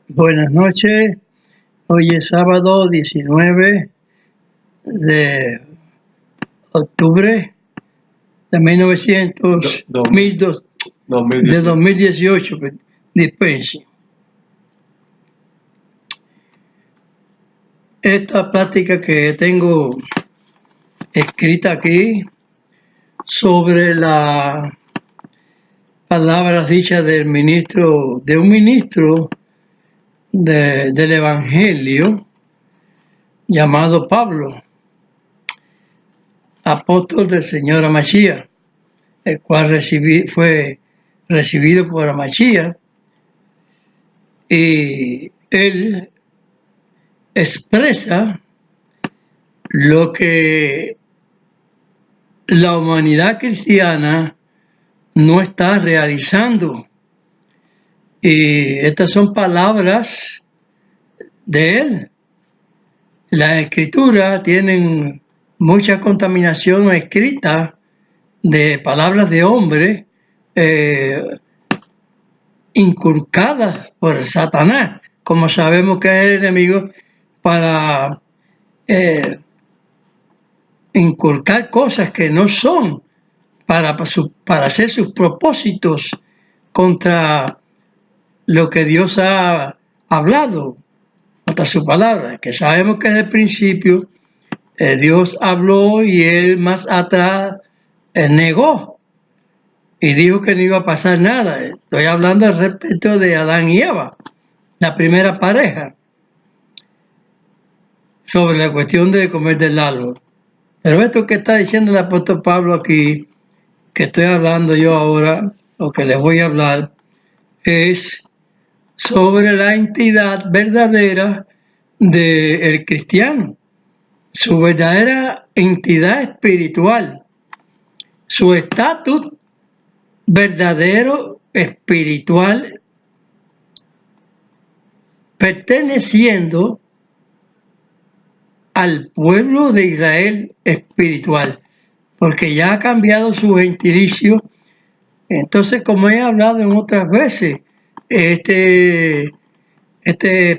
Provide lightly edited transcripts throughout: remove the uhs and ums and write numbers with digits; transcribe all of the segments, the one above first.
Buenas noches. Hoy es sábado 19 de octubre de 2018. Dispense. Esta plática que tengo escrita aquí sobre las palabras dichas de un ministro del Evangelio llamado Pablo, apóstol del Señor Amachía, el cual fue recibido por Amachía, y él expresa lo que la humanidad cristiana no está realizando. Y estas son palabras de él. Las escrituras tienen mucha contaminación escrita de palabras de hombre inculcadas por Satanás, como sabemos que es el enemigo, para inculcar cosas que no son, para hacer sus propósitos contra lo que Dios ha hablado, contra su palabra, que sabemos que desde el principio Dios habló y él más atrás negó y dijo que no iba a pasar nada. Estoy hablando al respecto de Adán y Eva, la primera pareja, sobre la cuestión de comer del árbol. Pero esto que está diciendo el apóstol Pablo aquí, que estoy hablando yo ahora, o que les voy a hablar, es sobre la entidad verdadera del cristiano, su verdadera entidad espiritual, su estatus verdadero espiritual, perteneciendo al pueblo de Israel espiritual, porque ya ha cambiado su gentilicio. Entonces, como he hablado en otras veces, este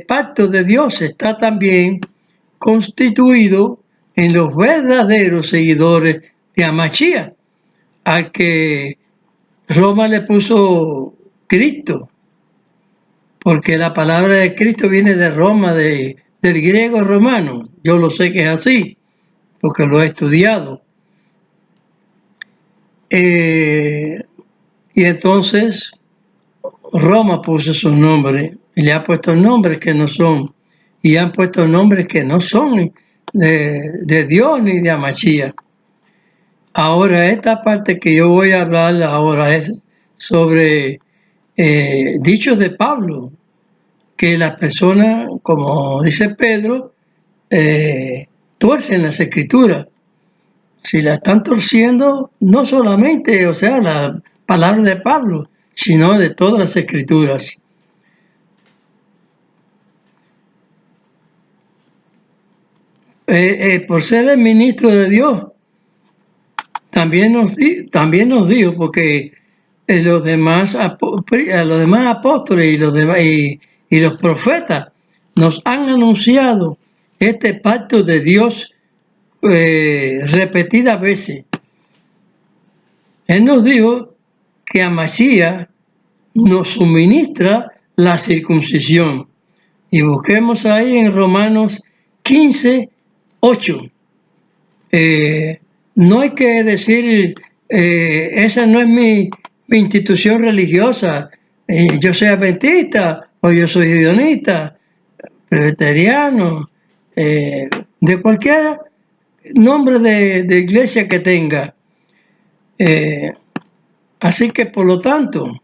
pacto de Dios está también constituido en los verdaderos seguidores de Amachía, al que Roma le puso Cristo, porque la palabra de Cristo viene de Roma, del griego romano. Yo lo sé que es así, porque lo he estudiado. Y entonces Roma puso sus nombres, y le ha puesto nombres que no son, y han puesto nombres que no son de Dios ni de Amachía. Ahora, esta parte que yo voy a hablar ahora es sobre dichos de Pablo, que las personas, como dice Pedro, tuercen las escrituras. Si la están torciendo, no solamente, la palabra de Pablo, sino de todas las escrituras. Por ser el ministro de Dios, también nos dijo, porque los demás apóstoles y los profetas nos han anunciado este pacto de Dios repetidas veces. Él nos dijo que Amachía nos suministra la circuncisión. Y busquemos ahí en Romanos 15:8. No hay que decir, esa no es mi institución religiosa, yo soy adventista o yo soy gideonista, presbiteriano, de cualquier nombre de iglesia que tenga. Así que, por lo tanto,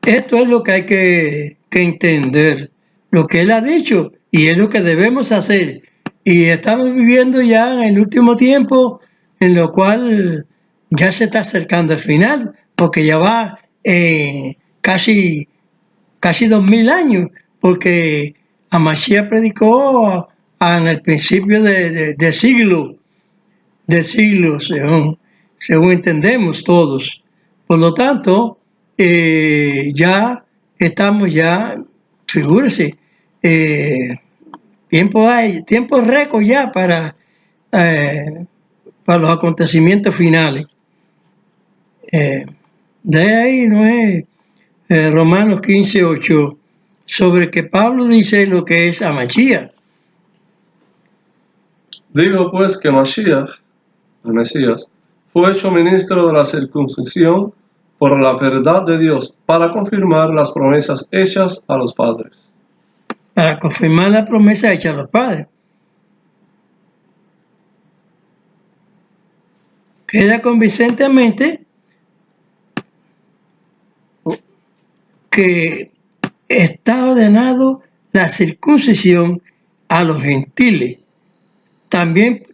esto es lo que hay que entender, lo que él ha dicho, y es lo que debemos hacer. Y estamos viviendo ya en el último tiempo, en lo cual ya se está acercando el final, porque ya va casi 2000 años, porque Amachía predicó en el principio del siglo, según entendemos todos. Por lo tanto, ya estamos figúrese, tiempo récord ya para los acontecimientos finales. De ahí no es Romanos 15:8, sobre que Pablo dice lo que es a Mashiach. Digo pues que Mashiach, el Mesías, fue hecho ministro de la circuncisión por la verdad de Dios para confirmar las promesas hechas a los padres. Para confirmar la promesa hecha a los padres. Queda convincentemente que está ordenado la circuncisión a los gentiles. También,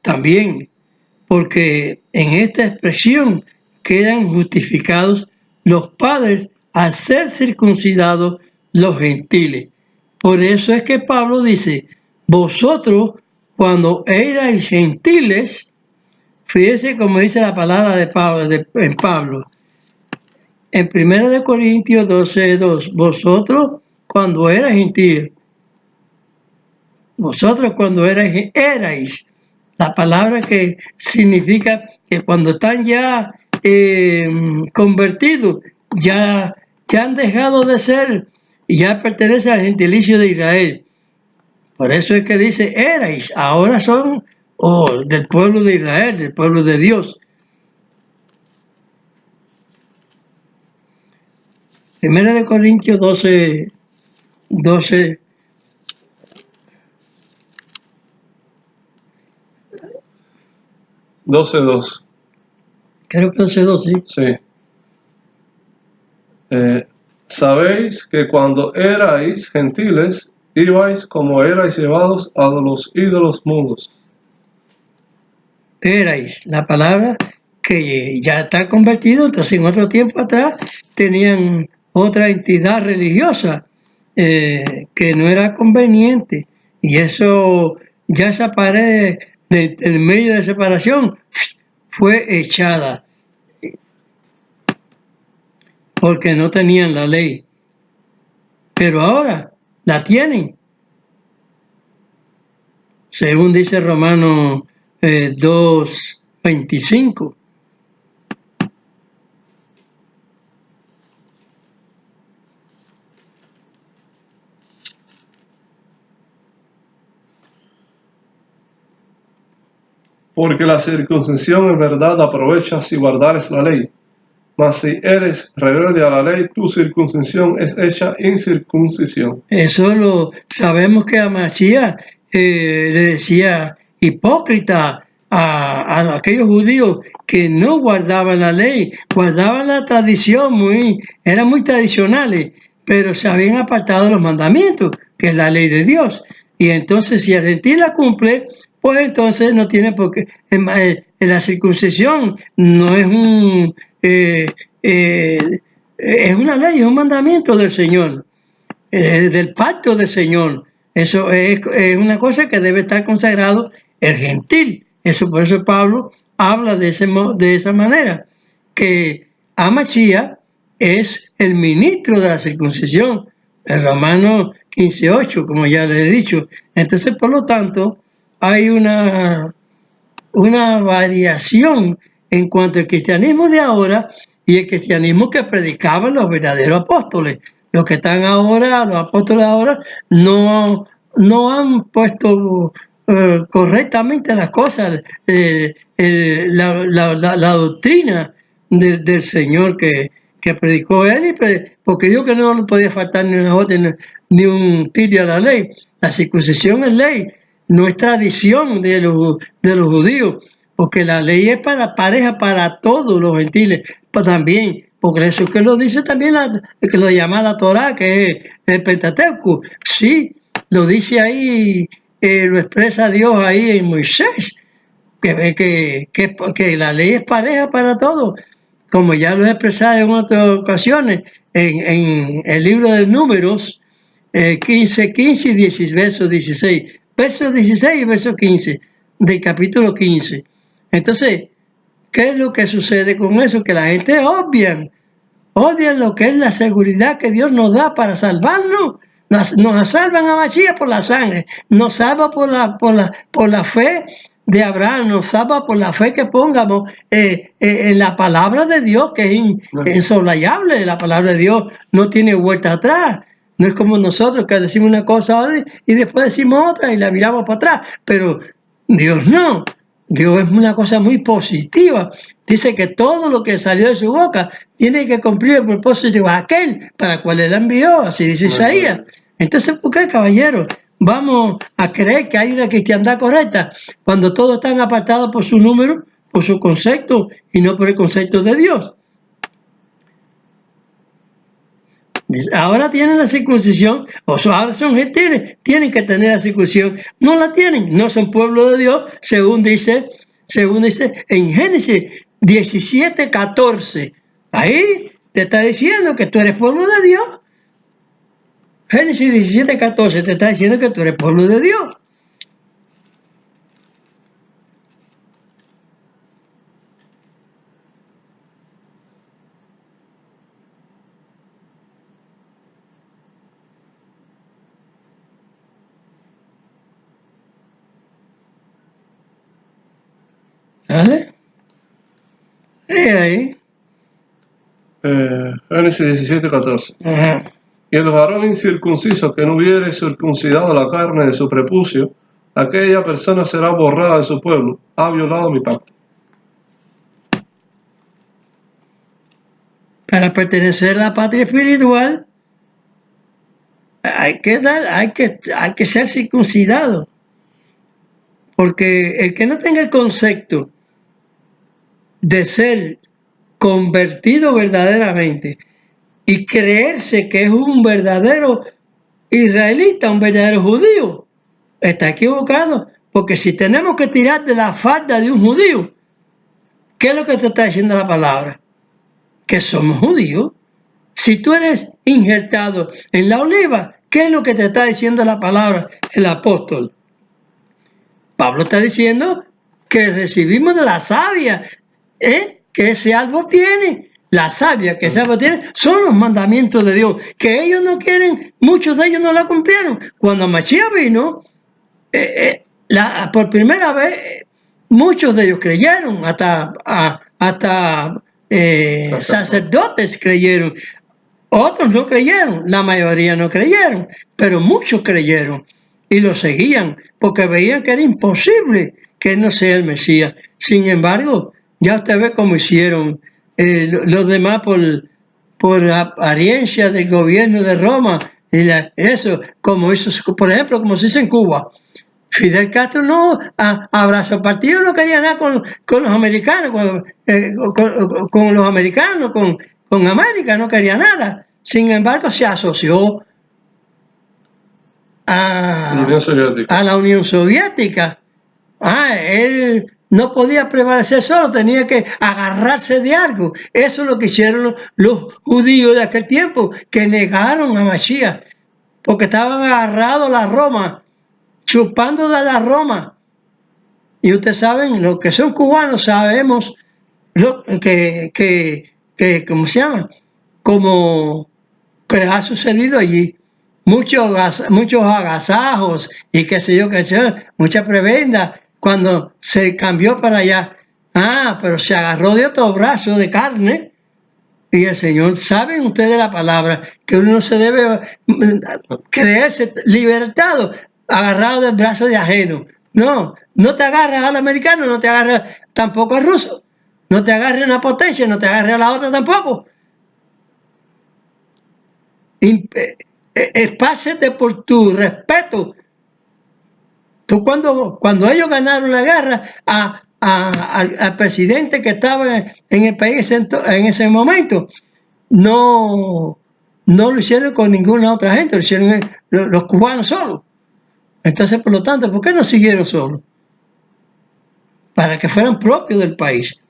porque en esta expresión quedan justificados los padres al ser circuncidados los gentiles. Por eso es que Pablo dice, vosotros cuando erais gentiles, fíjese como dice la palabra de Pablo, en Pablo, en 1 Corintios 12:2, vosotros cuando erais gentiles, vosotros cuando erais, la palabra que significa que cuando están ya convertidos, ya han dejado de ser y ya pertenece al gentilicio de Israel. Por eso es que dice erais, ahora son del pueblo de Israel, del pueblo de Dios. 1 Corintios 12, 12:2. creo que 12:2, sí. Sabéis que cuando erais gentiles, ibais como erais llevados a los ídolos mudos. Erais, la palabra que ya está convertido, entonces en otro tiempo atrás tenían otra entidad religiosa que no era conveniente, y eso, ya esa pared del medio de separación fue echada porque no tenían la ley, pero ahora la tienen, según dice Romanos 2:25. Porque la circuncisión en verdad aprovecha si guardares la ley. Mas si eres rebelde a la ley, tu circuncisión es hecha incircuncisión. Eso sabemos que a Mashiach le decía hipócrita a aquellos judíos que no guardaban la ley, guardaban la tradición, eran muy tradicionales, pero se habían apartado de los mandamientos, que es la ley de Dios. Y entonces si el gentil la cumple, pues entonces no tiene por qué. La circuncisión no es es una ley, es un mandamiento del Señor, del pacto del Señor. Eso es una cosa que debe estar consagrado el gentil. Por eso Pablo habla de esa manera, que Mashiach es el ministro de la circuncisión, en Romanos 15:8, como ya les he dicho. Entonces, por lo tanto, hay una variación en cuanto al cristianismo de ahora y el cristianismo que predicaban los verdaderos apóstoles. Los que están ahora, los apóstoles ahora, no han puesto correctamente las cosas, la doctrina del Señor que predicó él, porque dijo que no podía faltar ni una orden ni un tiro a la ley. La circuncisión es ley, no es tradición de los judíos, porque la ley es para pareja para todos los gentiles, pero también, porque eso es que lo dice también que lo llama la Torá, que es el Pentateuco. Sí, lo dice ahí, lo expresa Dios ahí en Moisés, que la ley es pareja para todos, como ya lo he expresado en otras ocasiones, en el libro de Números 15 y verso 16. Verso 16 y verso 15 del capítulo 15. Entonces, ¿qué es lo que sucede con eso? Que la gente odian lo que es la seguridad que Dios nos da para salvarnos, Nos salvan a Mashiach por la sangre, nos salva por la fe de Abraham, nos salva por la fe que pongamos en la palabra de Dios, que es insoslayable. La palabra de Dios no tiene vuelta atrás. No es como nosotros que decimos una cosa ahora y después decimos otra y la miramos para atrás. Pero Dios no. Dios es una cosa muy positiva. Dice que todo lo que salió de su boca tiene que cumplir el propósito de aquel para el cual él envió. Así dice Isaías. Entonces, ¿por qué, caballero, vamos a creer que hay una cristiandad correcta cuando todos están apartados por su número, por su concepto y no por el concepto de Dios? Ahora tienen la circuncisión, ahora son gentiles, tienen que tener la circuncisión. No la tienen, no son pueblo de Dios, según dice en Génesis 17:14. Ahí te está diciendo que tú eres pueblo de Dios. Génesis 17:14 te está diciendo que tú eres pueblo de Dios. ¿Vale? Ahí. Génesis 17:14. Ajá. Y el varón incircunciso que no hubiere circuncidado la carne de su prepucio, aquella persona será borrada de su pueblo, ha violado mi pacto. Para pertenecer a la patria espiritual hay que ser circuncidado. Porque el que no tenga el concepto de ser convertido verdaderamente y creerse que es un verdadero israelita, un verdadero judío, está equivocado. Porque si tenemos que tirar de la falda de un judío, ¿qué es lo que te está diciendo la palabra? Que somos judíos. Si tú eres injertado en la oliva, ¿qué es lo que te está diciendo la palabra, el apóstol? Pablo está diciendo que recibimos de la savia que ese árbol tiene. La savia que ese árbol tiene son los mandamientos de Dios, que ellos no quieren, muchos de ellos no la cumplieron. Cuando Mashiach vino, por primera vez, muchos de ellos creyeron, hasta sacerdotes creyeron. Otros no creyeron, la mayoría no creyeron, pero muchos creyeron y lo seguían porque veían que era imposible que él no sea el Mesías. Sin embargo, ya usted ve cómo hicieron los demás por la apariencia del gobierno de Roma. Y eso, como hizo, por ejemplo, como se hizo en Cuba. Fidel Castro no, a brazo partido no quería nada con los americanos, con los americanos, con América no quería nada. Sin embargo, se asoció a la Unión Soviética. Él no podía prevalecer solo, tenía que agarrarse de algo. Eso es lo que hicieron los judíos de aquel tiempo, que negaron a Mashiach, porque estaban agarrados a la Roma, chupando de la Roma. Y ustedes saben, los que son cubanos sabemos lo que ¿cómo se llama? Como que ha sucedido allí. Muchos agasajos y qué sé yo, mucha prebenda cuando se cambió para allá. Pero se agarró de otro brazo de carne. Y el Señor, ¿saben ustedes la palabra? Que uno no se debe creerse libertado, agarrado del brazo de ajeno. No te agarras al americano, no te agarras tampoco al ruso. No te agarres a una potencia, no te agarres a la otra tampoco. Espásete por tu respeto. Tú cuando ellos ganaron la guerra al presidente que estaba en el país en ese momento, no lo hicieron con ninguna otra gente, lo hicieron los cubanos solos. Entonces, por lo tanto, ¿por qué no siguieron solos? Para que fueran propios del país.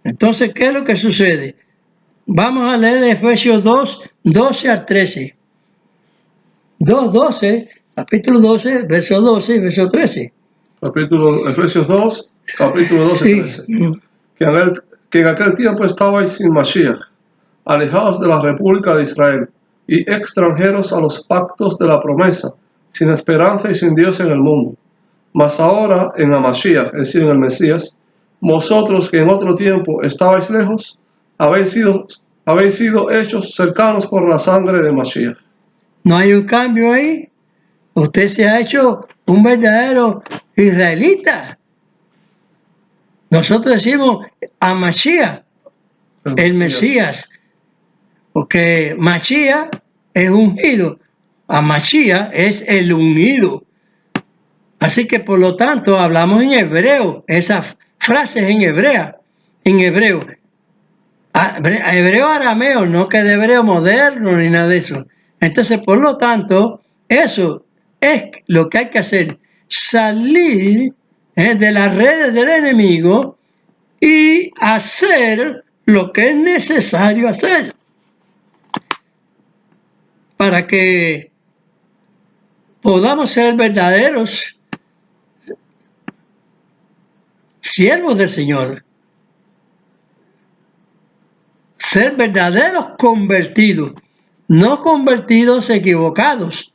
Entonces, ¿qué es lo que sucede? Vamos a leer Efesios 2, 12 al 13. 2:12, capítulo 12, verso 12 y verso 13. Efesios 2, capítulo 12 y 13. Que en aquel tiempo estabais sin Mashiach, alejados de la República de Israel, y extranjeros a los pactos de la promesa, sin esperanza y sin Dios en el mundo. Mas ahora en Amashiach, es decir, en el Mesías, vosotros que en otro tiempo estabais lejos, habéis sido hechos cercanos por la sangre de Mashiach. No hay un cambio ahí. Usted se ha hecho un verdadero israelita. Nosotros decimos a Mashiach, el Mesías, porque Mashiach es ungido, a Mashiach es el unido. Así que por lo tanto hablamos en hebreo, esas frases en hebreo, hebreo arameo, no que de hebreo moderno ni nada de eso. Entonces, por lo tanto, eso es lo que hay que hacer, salir de las redes del enemigo y hacer lo que es necesario hacer para que podamos ser verdaderos siervos del Señor, ser verdaderos convertidos, no convertidos equivocados.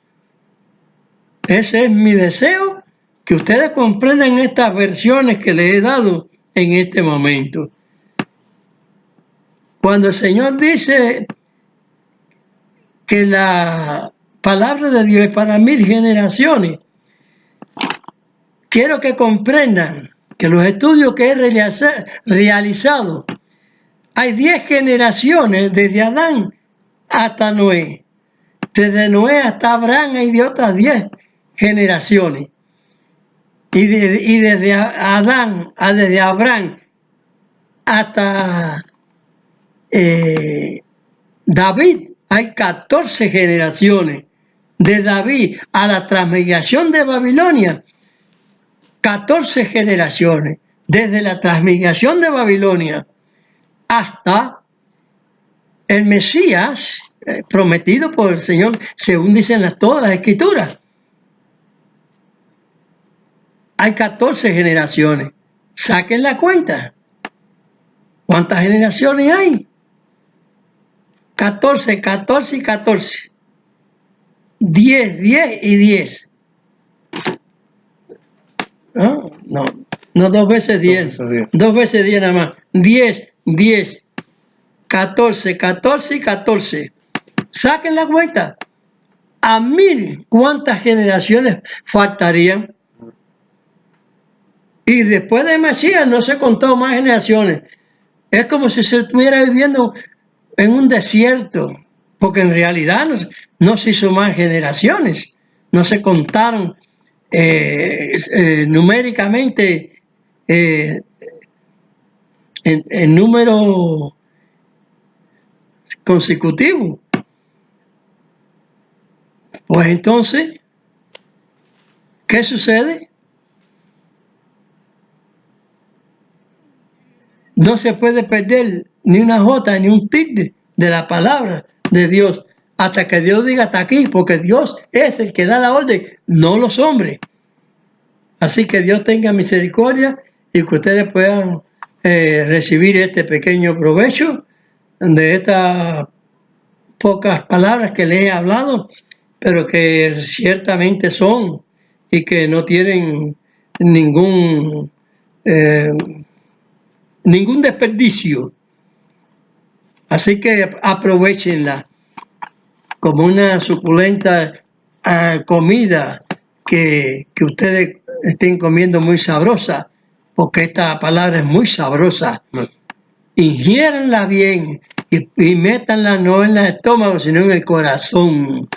Ese es mi deseo, que ustedes comprendan estas versiones que les he dado en este momento. Cuando el Señor dice que la palabra de Dios es para 1000 generaciones, quiero que comprendan que los estudios que he realizado, hay 10 generaciones desde Adán hasta Noé. Desde Noé hasta Abraham hay de otras 10 generaciones. Y desde Adán, desde Abraham hasta David hay 14 generaciones. De David a la transmigración de Babilonia, 14 generaciones. Desde la transmigración de Babilonia hasta el Mesías prometido por el Señor, según dicen todas las escrituras. Hay 14 generaciones. Saquen la cuenta. ¿Cuántas generaciones hay? 14, 14 y 14. 10, 10 y 10. No, 2 veces 10. 2 veces 10 nada más. 10, 10. 14, 14 y 14. Saquen la cuenta. A 1000, ¿cuántas generaciones faltarían? Y después de Mesías no se contó más generaciones. Es como si se estuviera viviendo en un desierto, porque en realidad no se hizo más generaciones. No se contaron numéricamente en número consecutivo. Pues entonces, ¿qué sucede? No se puede perder ni una jota ni un tilde de la palabra de Dios hasta que Dios diga hasta aquí, porque Dios es el que da la orden, no los hombres. Así que Dios tenga misericordia y que ustedes puedan recibir este pequeño provecho de estas pocas palabras que les he hablado, pero que ciertamente son y que no tienen ningún desperdicio. Así que aprovechenla como una suculenta comida que ustedes estén comiendo muy sabrosa, porque esta palabra es muy sabrosa. Ingiéranla bien y métanla no en el estómago, sino en el corazón.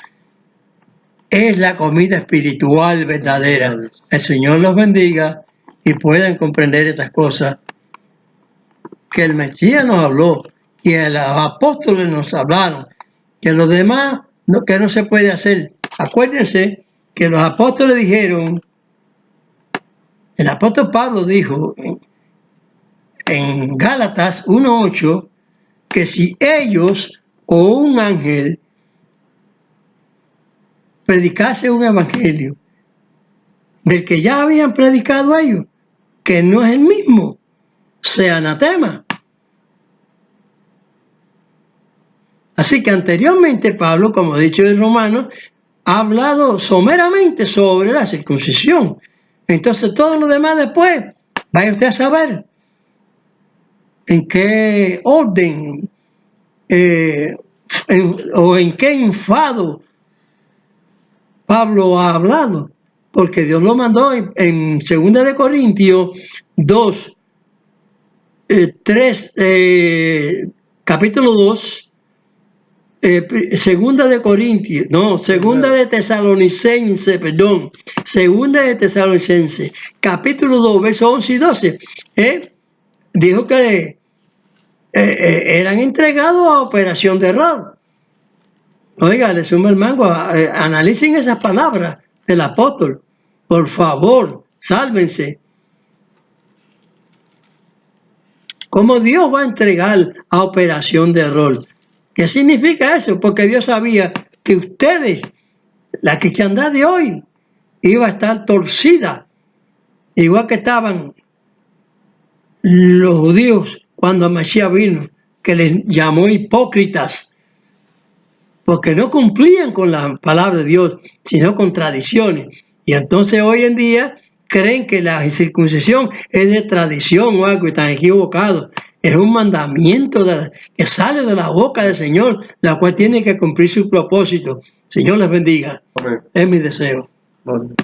Es la comida espiritual verdadera. El Señor los bendiga y puedan comprender estas cosas que el Mesías nos habló, que los apóstoles nos hablaron, que los demás que no se puede hacer. Acuérdense que los apóstoles dijeron, el apóstol Pablo dijo en Gálatas 1:8, que si ellos o un ángel predicase un evangelio del que ya habían predicado ellos, que no es el mismo, sea anatema. Así que anteriormente Pablo, como ha dicho en Romanos, ha hablado someramente sobre la circuncisión. Entonces todo lo demás después, vaya usted a saber en qué orden o en qué enfado Pablo ha hablado, porque Dios lo mandó en 2 de Corintios 2, 3, capítulo 2, segunda de Corintios, no, segunda de Tesalonicense, perdón, segunda de Tesalonicense, capítulo 2, versos 11 y 12, dijo que eran entregados a operación de error. Oiga, le suma el mango, analicen esas palabras del apóstol, por favor, sálvense. ¿Cómo Dios va a entregar a operación de error? ¿Qué significa eso? Porque Dios sabía que ustedes, la cristiandad de hoy, iba a estar torcida, igual que estaban los judíos cuando Mesías vino, que les llamó hipócritas, porque no cumplían con la palabra de Dios, sino con tradiciones. Y entonces hoy en día creen que la circuncisión es de tradición o algo, y están equivocados. Es un mandamiento que sale de la boca del Señor, la cual tiene que cumplir su propósito. Señor les bendiga. Amén. Es mi deseo. Amén.